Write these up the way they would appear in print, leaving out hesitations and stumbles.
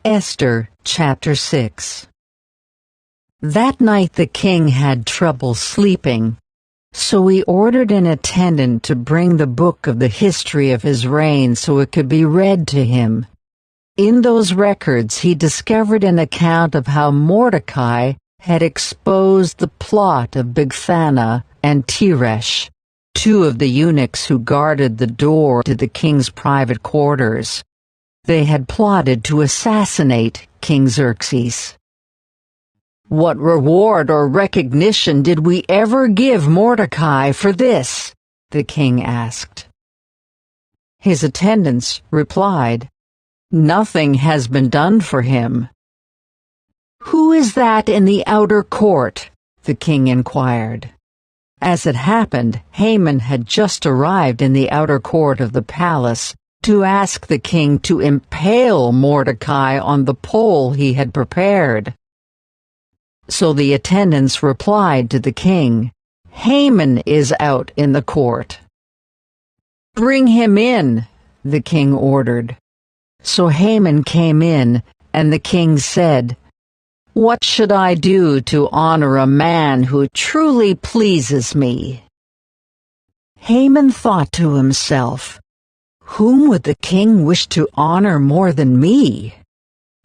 Esther chapter 6. That night the king had trouble sleeping, so he ordered an attendant to bring the book of the history of his reign so it could be read to him. In those records he discovered an account of how Mordecai had exposed the plot of Bigthana and Teresh, two of the eunuchs who guarded the door to the king's private quarters. They had plotted to assassinate King Xerxes. "What reward or recognition did we ever give Mordecai for this?" the king asked. His attendants replied, "Nothing has been done for him." "Who is that in the outer court?" the king inquired. As it happened, Haman had just arrived in the outer court of the palace to ask the king to impale Mordecai on the pole he had prepared. So the attendants replied to the king, "Haman is out in the court." "Bring him in," the king ordered. So Haman came in, and the king said, "What should I do to honor a man who truly pleases me?" Haman thought to himself, "Whom would the king wish to honor more than me?"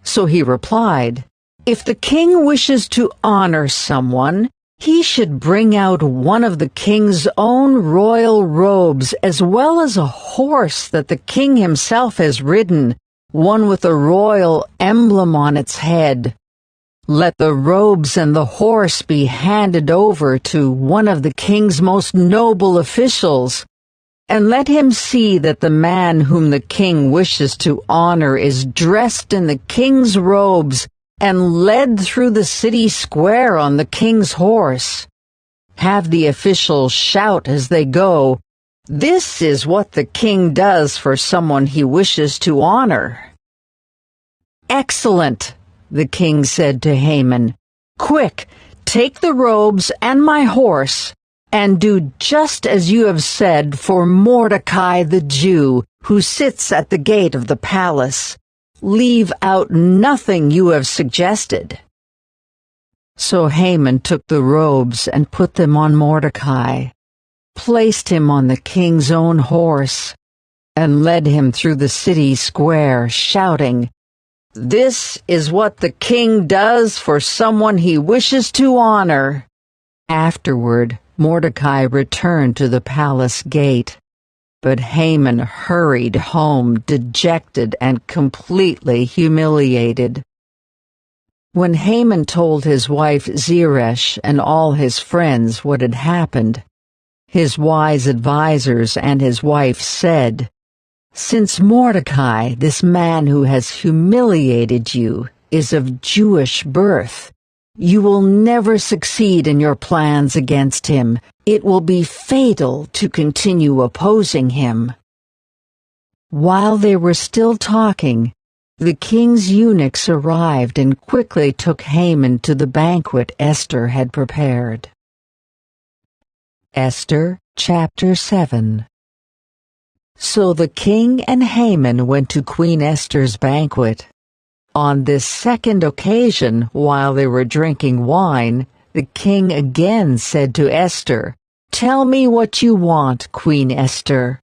So he replied, "If the king wishes to honor someone, he should bring out one of the king's own royal robes, as well as a horse that the king himself has ridden, one with a royal emblem on its head. Let the robes and the horse be handed over to one of the king's most noble officials, and let him see that the man whom the king wishes to honor is dressed in the king's robes and led through the city square on the king's horse. Have the officials shout as they go, 'This is what the king does for someone he wishes to honor.'" "Excellent," the king said to Haman. "Quick, take the robes and my horse, and do just as you have said for Mordecai the Jew, who sits at the gate of the palace. Leave out nothing you have suggested." So Haman took the robes and put them on Mordecai, placed him on the king's own horse, and led him through the city square, shouting, "This is what the king does for someone he wishes to honor." Afterward, Mordecai returned to the palace gate, but Haman hurried home dejected and completely humiliated. When Haman told his wife Zeresh and all his friends what had happened, his wise advisers and his wife said, "Since Mordecai, this man who has humiliated you, is of Jewish birth, you will never succeed in your plans against him. It will be fatal to continue opposing him." While they were still talking, the king's eunuchs arrived and quickly took Haman to the banquet Esther had prepared. Esther chapter 7. So the king and Haman went to Queen Esther's banquet. On this second occasion, while they were drinking wine, the king again said to Esther, "Tell me what you want, Queen Esther.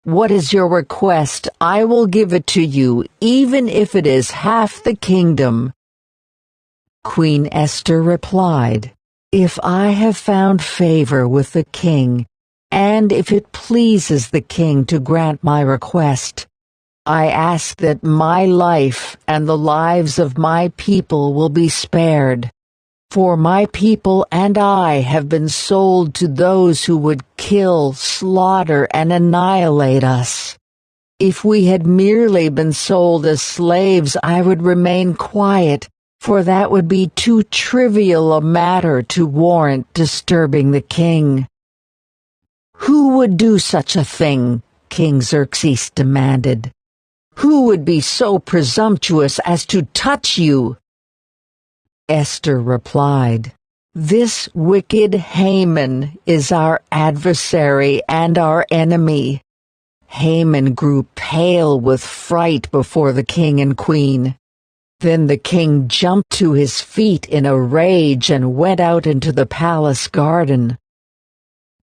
What is your request? I will give it to you, even if it is half the kingdom." Queen Esther replied, "If I have found favor with the king, and if it pleases the king to grant my request, I ask that my life and the lives of my people will be spared, for my people and I have been sold to those who would kill, slaughter, and annihilate us. If we had merely been sold as slaves, I would remain quiet, for that would be too trivial a matter to warrant disturbing the king." "Who would do such a thing?" King Xerxes demanded. "Who would be so presumptuous as to touch you?" Esther replied, "This wicked Haman is our adversary and our enemy." Haman grew pale with fright before the king and queen. Then the king jumped to his feet in a rage and went out into the palace garden.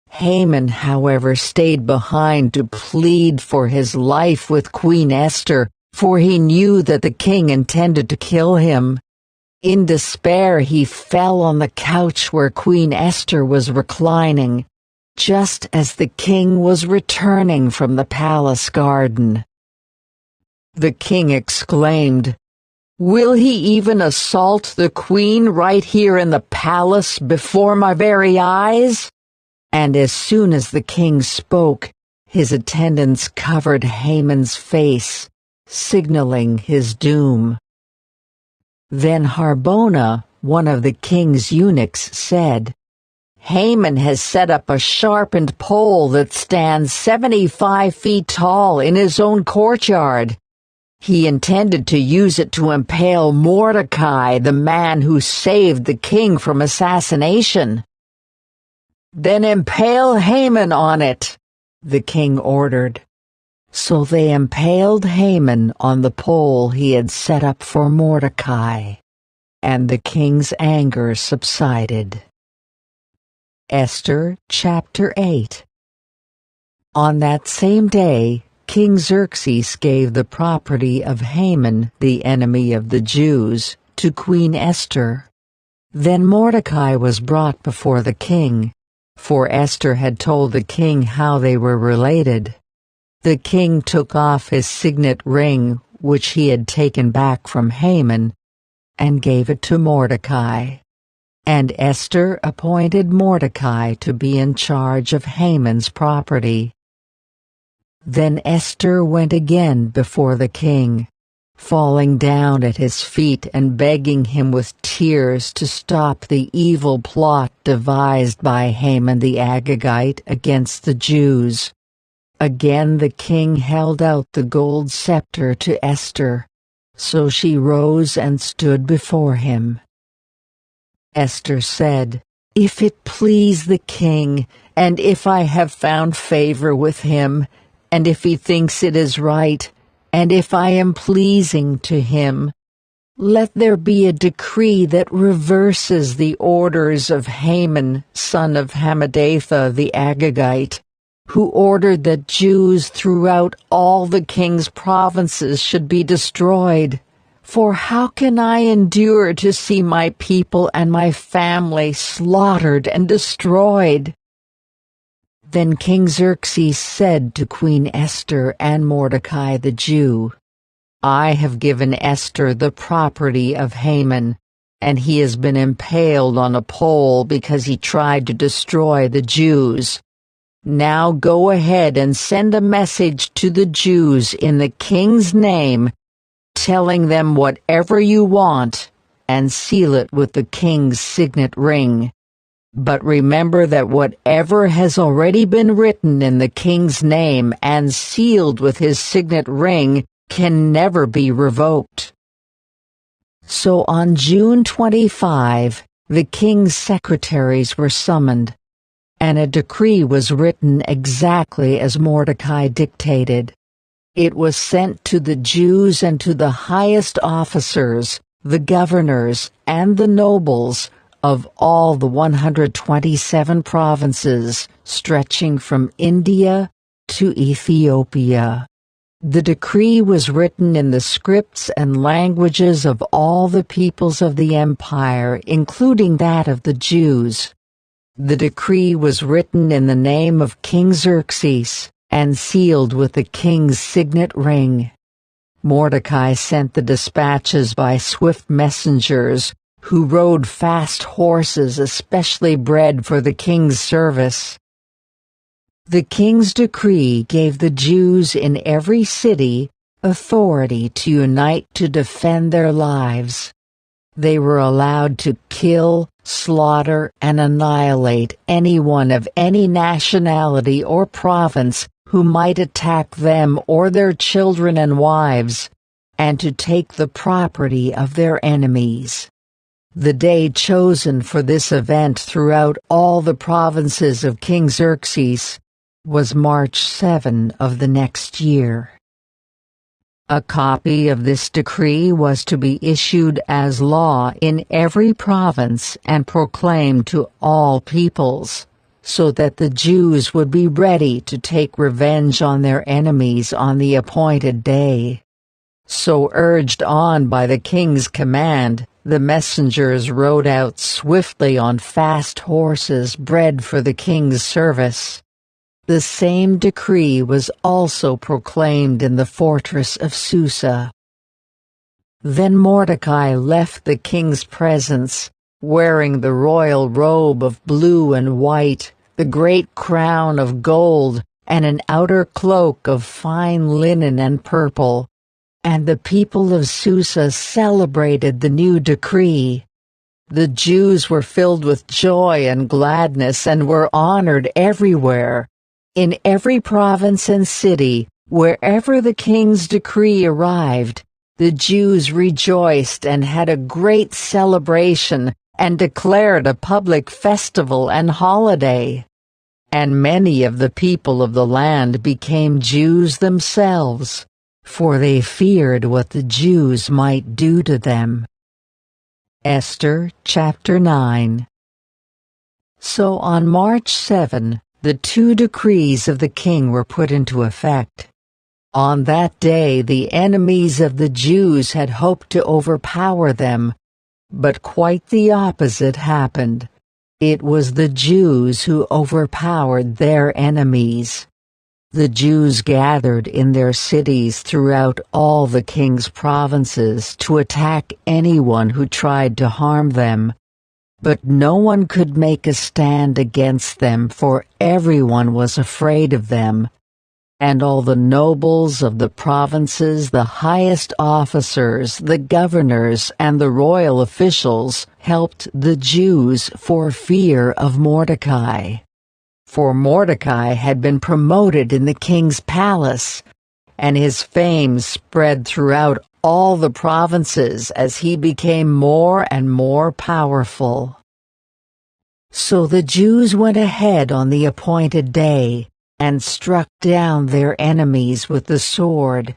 Haman, however, stayed behind to plead for his life with Queen Esther, for he knew that the king intended to kill him. In despair, he fell on the couch where Queen Esther was reclining, just as the king was returning from the palace garden. The king exclaimed, "Will he even assault the queen right here in the palace before my very eyes?" And as soon as the king spoke, his attendants covered Haman's face, signaling his doom. Then Harbona, one of the king's eunuchs, said, "Haman has set up a sharpened pole that stands 75 feet tall in his own courtyard. He intended to use it to impale Mordecai, the man who saved the king from assassination." "Then impale Haman on it," the king ordered. So they impaled Haman on the pole he had set up for Mordecai, and the king's anger subsided. Esther chapter 8. On that same day, King Xerxes gave the property of Haman, the enemy of the Jews, to Queen Esther. Then Mordecai was brought before the king, for Esther had told the king how they were related. The king took off his signet ring, which he had taken back from Haman, and gave it to Mordecai. And Esther appointed Mordecai to be in charge of Haman's property. Then Esther went again before the king, falling down at his feet and begging him with tears to stop the evil plot devised by Haman the Agagite against the Jews. Again the king held out the gold scepter to Esther, so she rose and stood before him. Esther said, "If it please the king, and if I have found favor with him, and if he thinks it is right, and if I am pleasing to him, let there be a decree that reverses the orders of Haman, son of Hammedatha the Agagite, who ordered that Jews throughout all the king's provinces should be destroyed. For how can I endure to see my people and my family slaughtered and destroyed?" Then King Xerxes said to Queen Esther and Mordecai the Jew, "I have given Esther the property of Haman, and he has been impaled on a pole because he tried to destroy the Jews. Now go ahead and send a message to the Jews in the king's name, telling them whatever you want, and seal it with the king's signet ring. But remember that whatever has already been written in the king's name and sealed with his signet ring can never be revoked." So on June 25, the king's secretaries were summoned, and a decree was written exactly as Mordecai dictated. It was sent to the Jews and to the highest officers, the governors, and the nobles of all the 127 provinces stretching from India to Ethiopia. The decree was written in the scripts and languages of all the peoples of the empire, including that of the Jews. The decree was written in the name of King Xerxes and sealed with the king's signet ring. Mordecai sent the dispatches by swift messengers who rode fast horses especially bred for the king's service. The king's decree gave the Jews in every city authority to unite to defend their lives. They were allowed to kill, slaughter, and annihilate anyone of any nationality or province who might attack them or their children and wives, and to take the property of their enemies. The day chosen for this event throughout all the provinces of King Xerxes was March 7 of the next year. A copy of this decree was to be issued as law in every province and proclaimed to all peoples, so that the Jews would be ready to take revenge on their enemies on the appointed day. So urged on by the king's command, the messengers rode out swiftly on fast horses bred for the king's service. The same decree was also proclaimed in the fortress of Susa. Then Mordecai left the king's presence, wearing the royal robe of blue and white, the great crown of gold, and an outer cloak of fine linen and purple. And the people of Susa celebrated the new decree. The Jews were filled with joy and gladness and were honored everywhere. In every province and city, wherever the king's decree arrived, the Jews rejoiced and had a great celebration and declared a public festival and holiday. And many of the people of the land became Jews themselves, for they feared what the Jews might do to them. Esther chapter 9. So on March 7, the 2 decrees of the king were put into effect. On that day the enemies of the Jews had hoped to overpower them, but quite the opposite happened. It was the Jews who overpowered their enemies. The Jews gathered in their cities throughout all the king's provinces to attack anyone who tried to harm them. But no one could make a stand against them, for everyone was afraid of them. And all the nobles of the provinces, the highest officers, the governors, and the royal officials helped the Jews for fear of Mordecai. For Mordecai had been promoted in the king's palace, and his fame spread throughout all the provinces as he became more and more powerful. So the Jews went ahead on the appointed day, and struck down their enemies with the sword.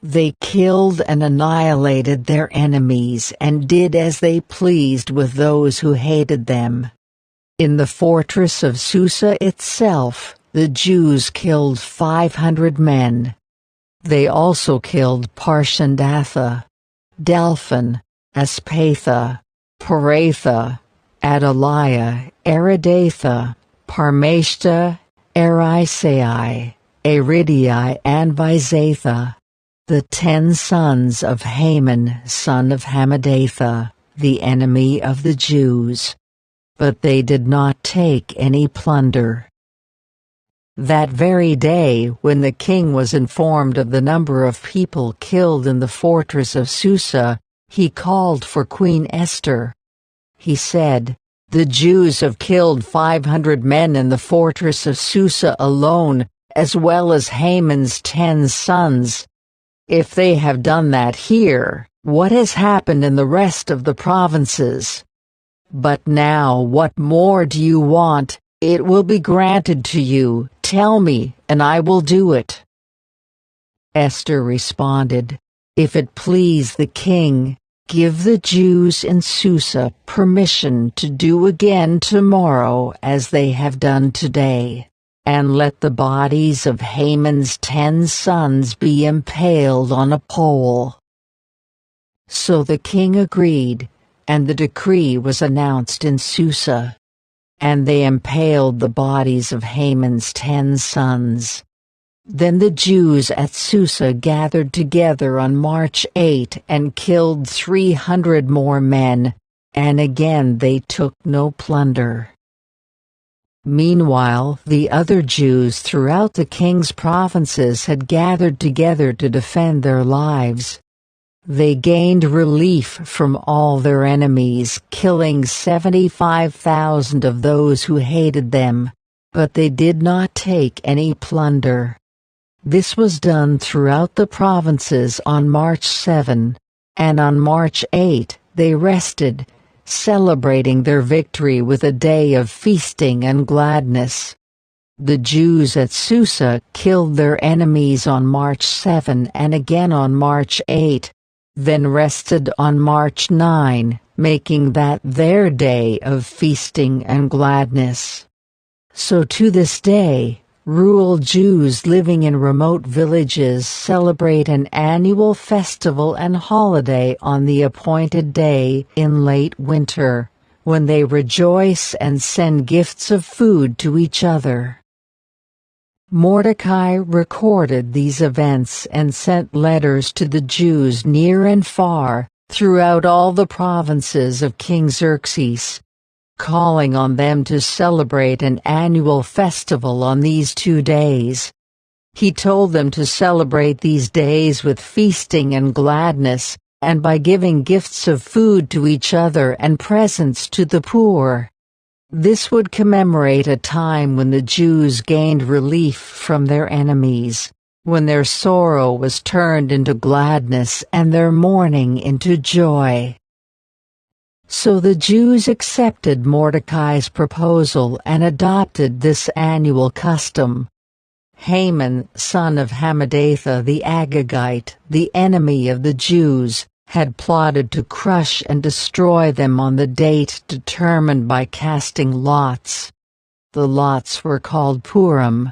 They killed and annihilated their enemies and did as they pleased with those who hated them. In the fortress of Susa itself, the Jews killed 500 men. They also killed Parshandatha, Dalphon, Aspatha, Paratha, Adaliah, Aridatha, Parmashta, Arisai, Aridai, and Vizatha, the 10 sons of Haman, son of Hammedatha, the enemy of the Jews. But they did not take any plunder. That very day, when the king was informed of the number of people killed in the fortress of Susa, he called for Queen Esther. He said, "The Jews have killed 500 men in the fortress of Susa alone, as well as Haman's 10 sons. If they have done that here, what has happened in the rest of the provinces? But now what more do you want? It will be granted to you. Tell me, and I will do it." Esther responded, "If it please the king, give the Jews in Susa permission to do again tomorrow as they have done today, and let the bodies of Haman's 10 sons be impaled on a pole." So the king agreed, and the decree was announced in Susa. And they impaled the bodies of Haman's 10 sons. Then the Jews at Susa gathered together on March 8 and killed 300 more men, and again they took no plunder. Meanwhile, the other Jews throughout the king's provinces had gathered together to defend their lives. They gained relief from all their enemies, killing 75,000 of those who hated them, but they did not take any plunder. This was done throughout the provinces on March 7, and on March 8 they rested, celebrating their victory with a day of feasting and gladness. The Jews at Susa killed their enemies on March 7 and again on March 8, then rested on March 9, making that their day of feasting and gladness. So to this day, rural Jews living in remote villages celebrate an annual festival and holiday on the appointed day in late winter, when they rejoice and send gifts of food to each other. Mordecai recorded these events and sent letters to the Jews near and far, throughout all the provinces of King Xerxes, calling on them to celebrate an annual festival on these 2 days. He told them to celebrate these days with feasting and gladness, and by giving gifts of food to each other and presents to the poor. This would commemorate a time when the Jews gained relief from their enemies, when their sorrow was turned into gladness and their mourning into joy. So the Jews accepted Mordecai's proposal and adopted this annual custom. Haman, son of Hammedatha the Agagite, the enemy of the Jews, had plotted to crush and destroy them on the date determined by casting lots. The lots were called Purim.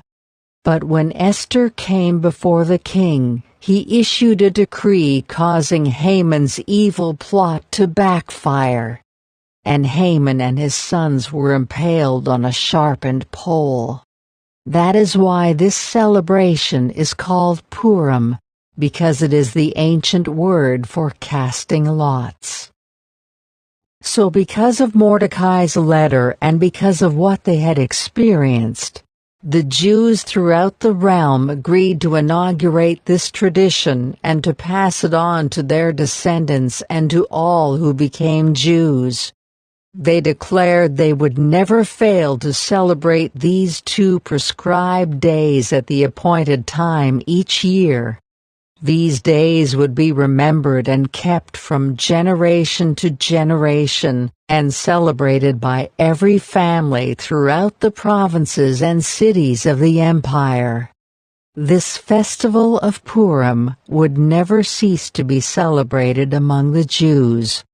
But when Esther came before the king, he issued a decree causing Haman's evil plot to backfire. And Haman and his sons were impaled on a sharpened pole. That is why this celebration is called Purim, because it is the ancient word for casting lots. So because of Mordecai's letter and because of what they had experienced, the Jews throughout the realm agreed to inaugurate this tradition and to pass it on to their descendants and to all who became Jews. They declared they would never fail to celebrate these 2 prescribed days at the appointed time each year. These days would be remembered and kept from generation to generation, and celebrated by every family throughout the provinces and cities of the empire. This festival of Purim would never cease to be celebrated among the Jews,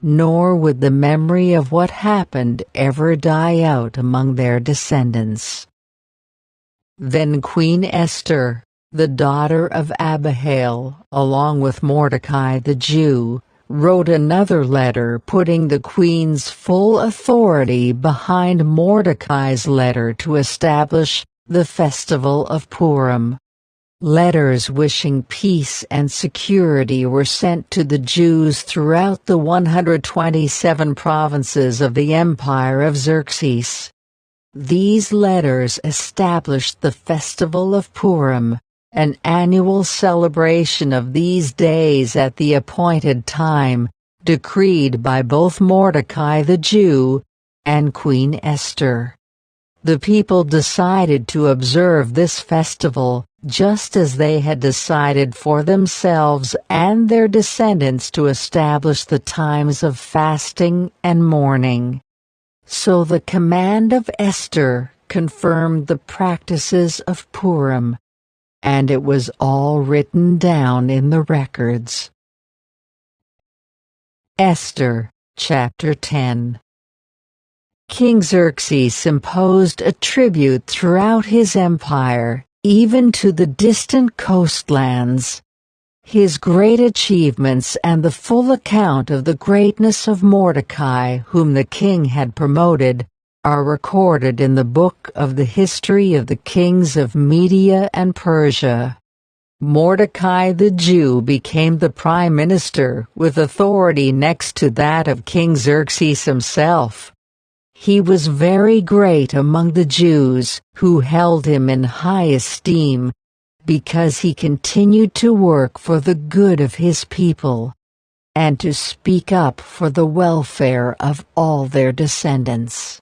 nor would the memory of what happened ever die out among their descendants. Then Queen Esther, the daughter of Abihail, along with Mordecai the Jew, wrote another letter putting the queen's full authority behind Mordecai's letter to establish the festival of Purim. Letters wishing peace and security were sent to the Jews throughout the 127 provinces of the empire of Xerxes. These letters established the festival of Purim, an annual celebration of these days at the appointed time, decreed by both Mordecai the Jew and Queen Esther. The people decided to observe this festival, just as they had decided for themselves and their descendants to establish the times of fasting and mourning. So the command of Esther confirmed the practices of Purim, and it was all written down in the records. Esther, chapter 10. King Xerxes imposed a tribute throughout his empire, even to the distant coastlands. His great achievements and the full account of the greatness of Mordecai, whom the king had promoted, are recorded in the book of the history of the kings of Media and Persia. Mordecai the Jew became the prime minister with authority next to that of King Xerxes himself. He was very great among the Jews, who held him in high esteem, because he continued to work for the good of his people, and to speak up for the welfare of all their descendants.